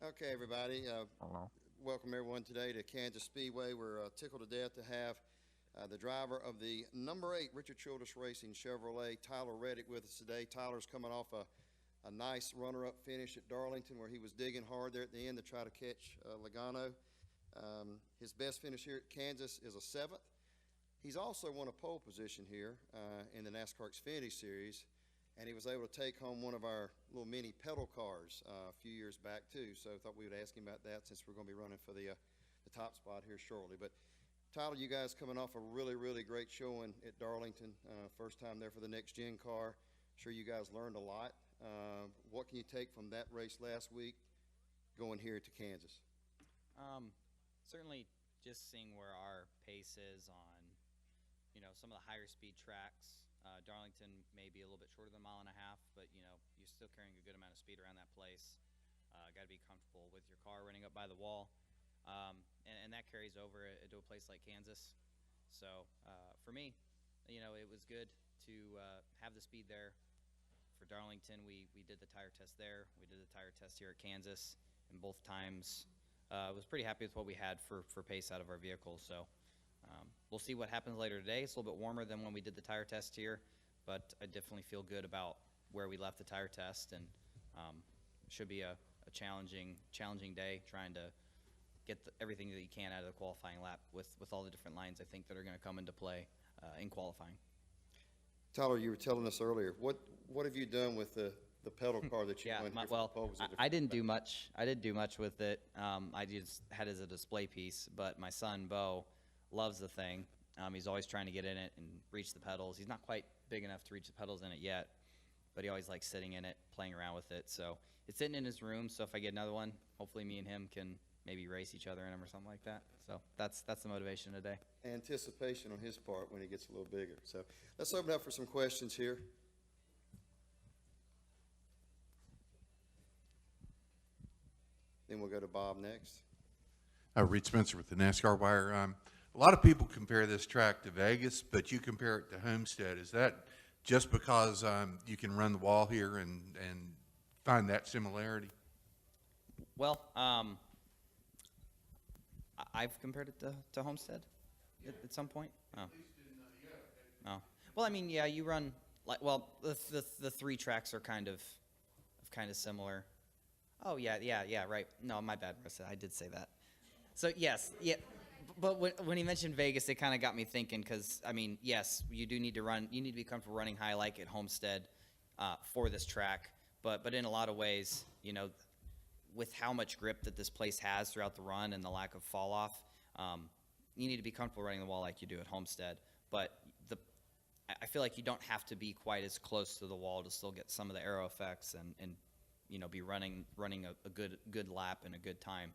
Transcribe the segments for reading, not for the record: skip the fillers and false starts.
Okay, everybody. Hello. Welcome everyone today to Kansas Speedway. We're tickled to death to have the driver of the number 8 Richard Childress Racing Chevrolet, Tyler Reddick, with us today. Tyler's coming off a nice runner-up finish at Darlington, where he was digging hard there at the end to try to catch Logano. His best finish here at Kansas is a 7th. He's also won a pole position here in the NASCAR Xfinity Series, and he was able to take home one of our little mini pedal cars a few years back too. So I thought we would ask him about that, since we're going to be running for the top spot here shortly. But Tyler, you guys coming off a really great showing at Darlington, first time there for the next gen car. Sure, you guys learned a lot. What can you take from that race last week going here to Kansas? Certainly just seeing where our pace is on, some of the higher speed tracks. Darlington may be a little bit shorter than a mile and a half, but you're still carrying a good amount of speed around that place. Got to be comfortable with your car running up by the wall, and that carries over to a place like Kansas. So for me, it was good to have the speed there. For Darlington, we did the tire test there. We did the tire test here at Kansas, and both times was pretty happy with what we had for pace out of our vehicles. So we'll see what happens later today. It's a little bit warmer than when we did the tire test here, but I definitely feel good about where we left the tire test, and should be a challenging day, trying to get everything that you can out of the qualifying lap with all the different lines I think that are going to come into play in qualifying. Tyler, you were telling us earlier, what have you done with the pedal car that you went here for the pole position? I didn't do much. I didn't do much with it. I just had it as a display piece, but my son, Bo, loves the thing. He's always trying to get in it and reach the pedals. He's not quite big enough to reach the pedals in it yet, but he always likes sitting in it, playing around with it. So it's sitting in his room, so if I get another one, hopefully me and him can maybe race each other in them or something like that. So that's the motivation today. Anticipation on his part when he gets a little bigger. So let's open up for some questions here. Then we'll go to Bob next. Reed Spencer with the NASCAR Wire. A lot of people compare this track to Vegas, but you compare it to Homestead. Is that just because you can run the wall here and find that similarity? Well, I've compared it to Homestead at some point. Oh. Oh. Well, I mean, yeah, you run the 3 tracks are kind of similar. Oh yeah, right. No, my bad, Marissa. I did say that. So yes, yeah. But when he mentioned Vegas, it kind of got me thinking, because I mean, yes, you do need to run. You need to be comfortable running high like at Homestead for this track. But in a lot of ways, with how much grip that this place has throughout the run and the lack of fall off, you need to be comfortable running the wall like you do at Homestead. But I feel like you don't have to be quite as close to the wall to still get some of the aero effects and be running a good lap and a good time.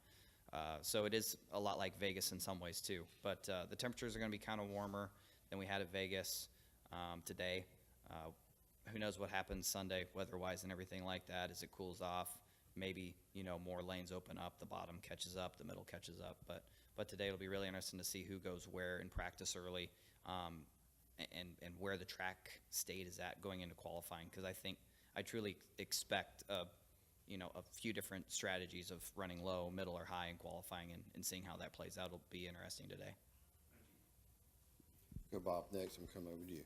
So it is a lot like Vegas in some ways too. But the temperatures are going to be kind of warmer than we had at Vegas today. Who knows what happens Sunday weather-wise and everything like that as it cools off. Maybe more lanes open up, the bottom catches up, the middle catches up. But today it'll be really interesting to see who goes where in practice early, and where the track state is at going into qualifying. Because I truly expect a few different strategies of running low, middle, or high in qualifying, and seeing how that plays out will be interesting today. Go Bob next, and come over to you.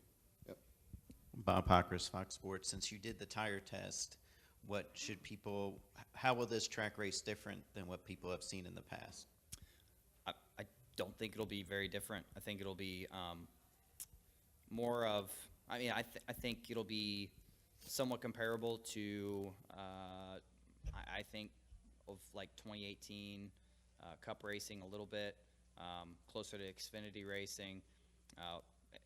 Yep. Bob Pockris, Fox Sports. Since you did the tire test, how will this track race different than what people have seen in the past? I don't think it'll be very different. I think it'll be more of, I think it'll be somewhat comparable to, I think, of like 2018 Cup racing a little bit, closer to Xfinity racing.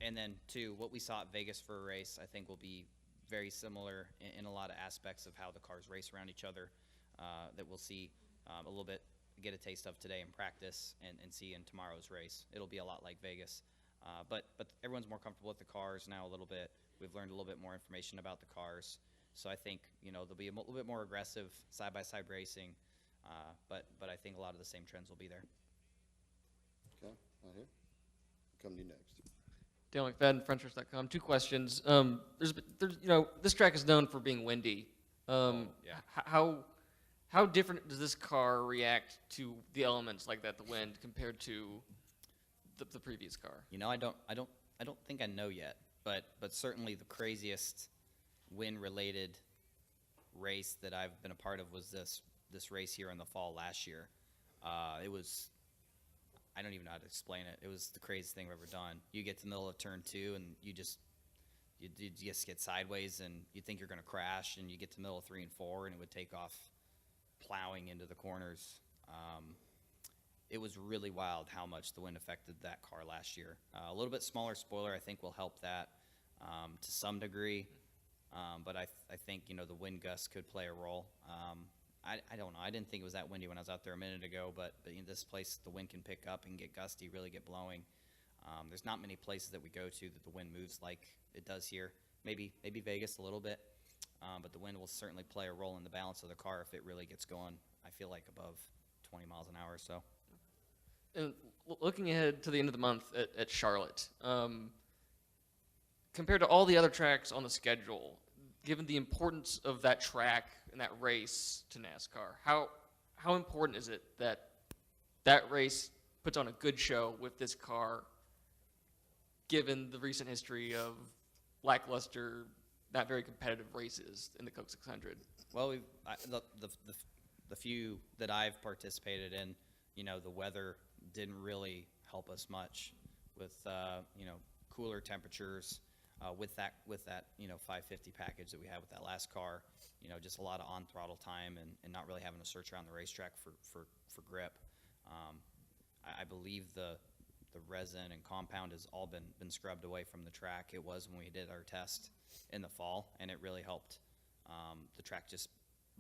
And then, too, what we saw at Vegas for a race, I think will be very similar in a lot of aspects of how the cars race around each other, that we'll see a little bit, get a taste of today in practice and see in tomorrow's race. It'll be a lot like Vegas. But everyone's more comfortable with the cars now a little bit. We've learned a little bit more information about the cars. So I think, there'll be a little bit more aggressive side-by-side racing, but I think a lot of the same trends will be there. Okay, right here. Come to you next. Dale McFadden, Frenchers.com. 2 questions. There's this track is known for being windy. Yeah. How How different does this car react to the elements like that, the wind, compared to the previous car? You know, I don't think I know yet, but certainly the craziest wind-related race that I've been a part of was this race here in the fall last year. It was, I don't even know how to explain it. It was the craziest thing I've ever done. You get to the middle of turn 2 and you just get sideways and you think you're going to crash, and you get to the middle of 3 and 4 and it would take off plowing into the corners. It was really wild how much the wind affected that car last year. A little bit smaller spoiler I think will help that to some degree, but I think, you know, the wind gusts could play a role. I don't know. I didn't think it was that windy when I was out there a minute ago, but in this place the wind can pick up and get gusty, really get blowing. There's not many places that we go to that the wind moves like it does here. Maybe Vegas a little bit, but the wind will certainly play a role in the balance of the car if it really gets going, I feel like, above 20 miles an hour or so. And looking ahead to the end of the month at Charlotte, compared to all the other tracks on the schedule, given the importance of that track and that race to NASCAR, how important is it that that race puts on a good show with this car, given the recent history of lackluster, not very competitive races in the Coke 600? Well, the few that I've participated in, you know, the weather didn't really help us much with, you know, cooler temperatures, with that, you know, 550 package that we had with that last car, you know, just a lot of on throttle time and not really having to search around the racetrack for grip. I believe the resin and compound has all been scrubbed away from the track. It was when we did our test in the fall, and it really helped the track just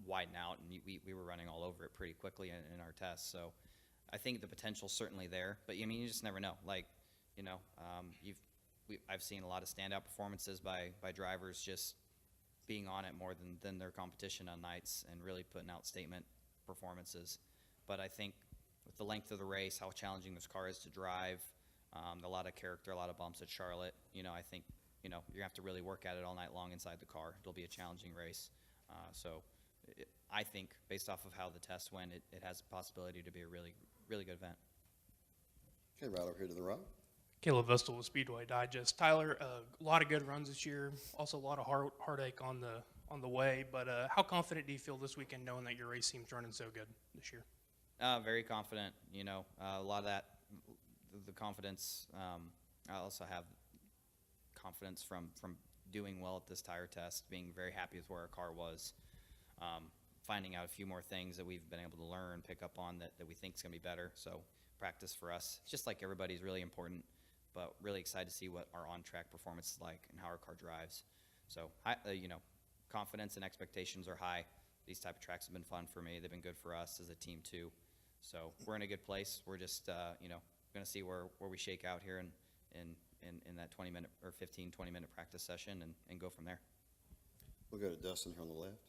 widen out, and we were running all over it pretty quickly in our tests. So I think the potential's certainly there, but I mean, you just never know. Like, you know, I've seen a lot of standout performances by drivers just being on it more than their competition on nights and really putting out statement performances. But I think with the length of the race, how challenging this car is to drive, a lot of character, a lot of bumps at Charlotte, you know, I think, you know, you're going to have to really work at it all night long inside the car. It'll be a challenging race. I think, based off of how the test went, it has the possibility to be a really, really good event. Okay, right over here to the right. Caleb Vestal with Speedway Digest. Tyler, a lot of good runs this year. Also, a lot of heartache on the way. But how confident do you feel this weekend, knowing that your race team's running so good this year? Very confident. You know, a lot of that, the confidence. I also have confidence from doing well at this tire test, being very happy with where our car was, finding out a few more things that we've been able to learn, pick up on that we think is going to be better. So practice for us, just like everybody, is really important. But really excited to see what our on-track performance is like and how our car drives. So, you know, confidence and expectations are high. These type of tracks have been fun for me. They've been good for us as a team too. So we're in a good place. We're just, you know, going to see where we shake out here in that 20-minute or 15, 20-minute practice session and go from there. We'll go to Dustin here on the left.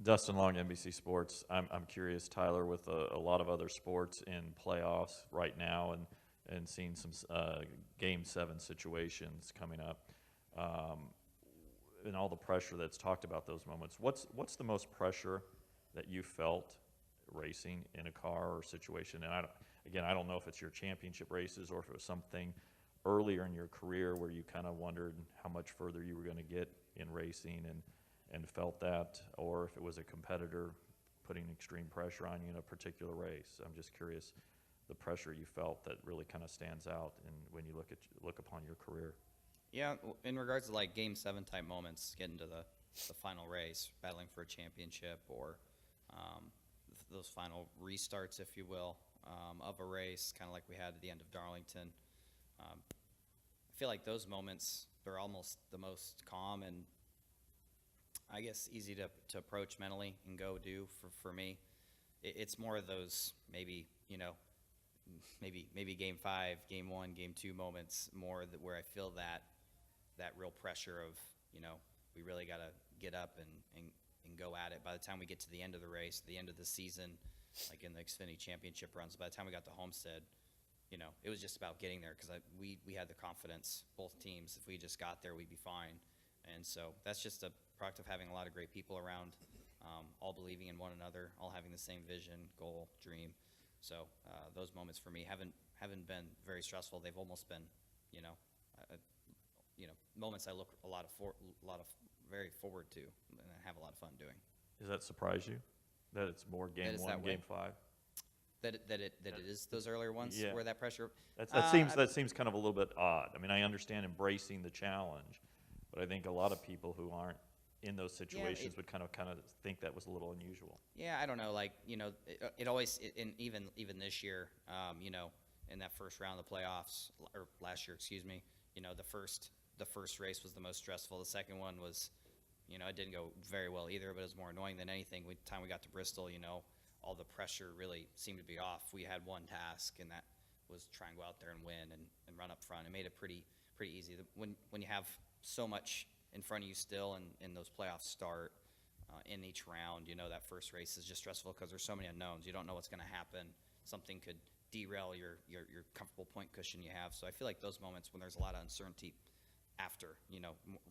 Dustin Long, NBC Sports. I'm curious, Tyler, with a lot of other sports in playoffs right now and seeing some Game 7 situations coming up, and all the pressure that's talked about those moments. What's the most pressure that you felt racing in a car or situation? And I don't know if it's your championship races or if it was something earlier in your career where you kind of wondered how much further you were going to get in racing and felt that, or if it was a competitor putting extreme pressure on you in a particular race. I'm just curious the pressure you felt that really kind of stands out when you look upon your career. Yeah, in regards to like Game 7 type moments, getting to the final race, battling for a championship, or those final restarts, if you will, of a race, kind of like we had at the end of Darlington. I feel like those moments, they're almost the most calm and I guess easy to approach mentally and go do for me. It's more of those maybe, you know, maybe Game 5, Game 1, Game 2 moments more where I feel that real pressure of, you know, we really got to get up and go at it. By the time we get to the end of the race, the end of the season, like in the Xfinity Championship runs, by the time we got to Homestead, you know, it was just about getting there because we had the confidence, both teams, if we just got there, we'd be fine. And so that's just a product of having a lot of great people around. all believing in one another, all having the same vision, goal, dream. So those moments for me haven't been very stressful. They've almost been, moments I look very forward to, and I have a lot of fun doing. Does that surprise you? That it's more game it's 1, that way? game 5? That it is those earlier ones Yeah. where that pressure. That seems kind of a little bit odd. I mean, I understand embracing the challenge, but I think a lot of people who aren't in those situations would kind of think that was a little unusual. Yeah, I don't know. Like, it always, even this year, in that first round of the playoffs, or last year, excuse me, the first race was the most stressful. The second one was, it didn't go very well either, but it was more annoying than anything. Time we got to Bristol, all the pressure really seemed to be off. We had one task, and that was try and go out there and win and run up front. It made it pretty easy. When you have so much in front of you still, and those playoffs start in each round, that first race is just stressful because there's so many unknowns. You don't know what's going to happen. Something could derail your comfortable point cushion you have. So I feel like those moments when there's a lot of uncertainty after,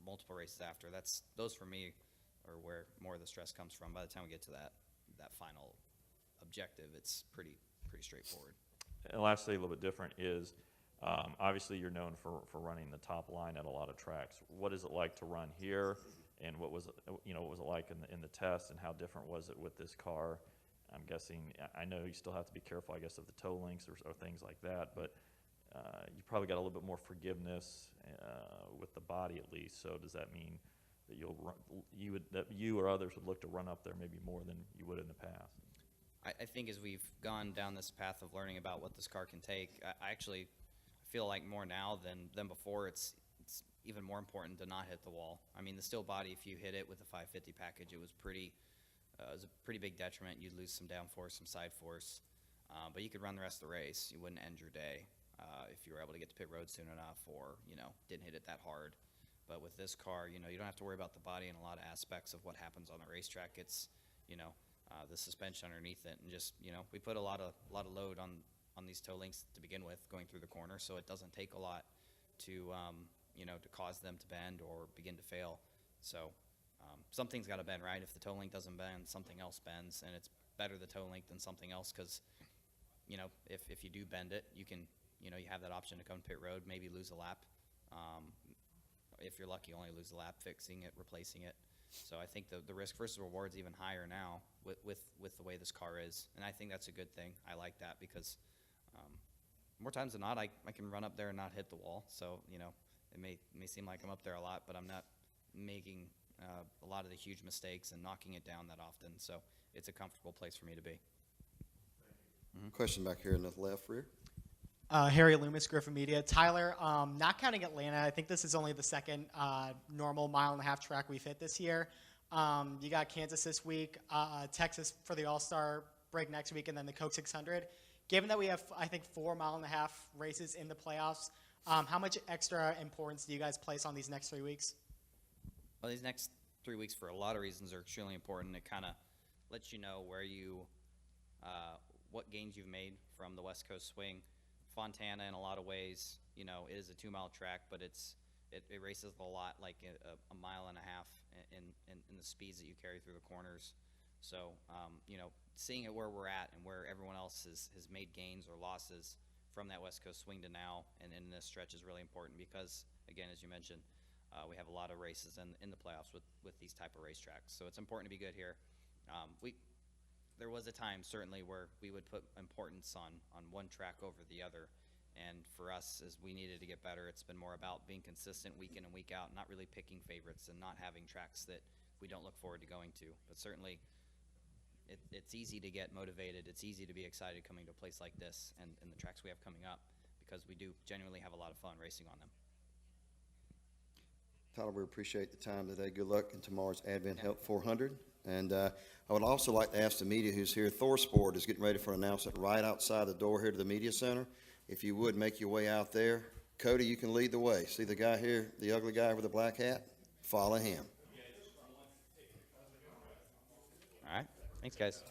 multiple races after, those for me are where more of the stress comes from. By the time we get to that final objective, it's pretty straightforward. And lastly, a little bit different is, obviously you're known for running the top line at a lot of tracks. What is it like to run here, and what was it like in the test, and how different was it with this car? I'm guessing, I know you still have to be careful, I guess, of the toe links or things like that, but you probably got a little bit more forgiveness with the body at least. So does that mean that you or others would look to run up there maybe more than you would in the past? I think as we've gone down this path of learning about what this car can take, I actually feel like more now than before, it's even more important to not hit the wall. I mean, the steel body, if you hit it with the 550 package, it was a pretty big detriment. You'd lose some downforce, some side force, but you could run the rest of the race. You wouldn't end your day if you were able to get to pit road soon enough, or didn't hit it that hard. But with this car, you don't have to worry about the body in a lot of aspects of what happens on the racetrack. It's the suspension underneath it, and just we put a lot of load on these toe links to begin with, going through the corner, so it doesn't take a lot to to cause them to bend or begin to fail. So something's got to bend, right? If the toe link doesn't bend, something else bends, and it's better the toe link than something else, because if you do bend it, you can you have that option to come to pit road, maybe lose a lap. If you're lucky, only lose a lap fixing it, replacing it. So I think the risk versus reward is even higher now with the way this car is, and I think that's a good thing. I like that because more times than not, I can run up there and not hit the wall. So it may seem like I'm up there a lot, but I'm not making a lot of the huge mistakes and knocking it down that often. So it's a comfortable place for me to be. Question back here in the left rear. Harry Loomis, Griffin Media. Tyler, not counting Atlanta, I think this is only the second normal mile-and-a-half track we've hit this year. You got Kansas this week, Texas for the All-Star break next week, and then the Coke 600. Given that we have, I think, 4 mile-and-a-half races in the playoffs, how much extra importance do you guys place on these next 3 weeks? Well, these next 3 weeks, for a lot of reasons, are extremely important. It kind of lets you know where what gains you've made from the West Coast swing. Fontana, in a lot of ways, it is a 2-mile track, but it races a lot like a mile and a half in the speeds that you carry through the corners. So, seeing it where we're at and where everyone else has made gains or losses from that West Coast swing to now and in this stretch is really important because, again, as you mentioned, we have a lot of races in the playoffs with these type of racetracks. So it's important to be good here. There was a time, certainly, where we would put importance on one track over the other. And for us, as we needed to get better, it's been more about being consistent week in and week out, not really picking favorites and not having tracks that we don't look forward to going to. But certainly, it's easy to get motivated. It's easy to be excited coming to a place like this and the tracks we have coming up because we do genuinely have a lot of fun racing on them. Tyler, we appreciate the time today. Good luck in tomorrow's Advent Help 400. And I would also like to ask the media who's here, Thor Sport is getting ready for an announcement right outside the door here to the media center. If you would, make your way out there. Cody, you can lead the way. See the guy here, the ugly guy with the black hat? Follow him. All right. Thanks, guys.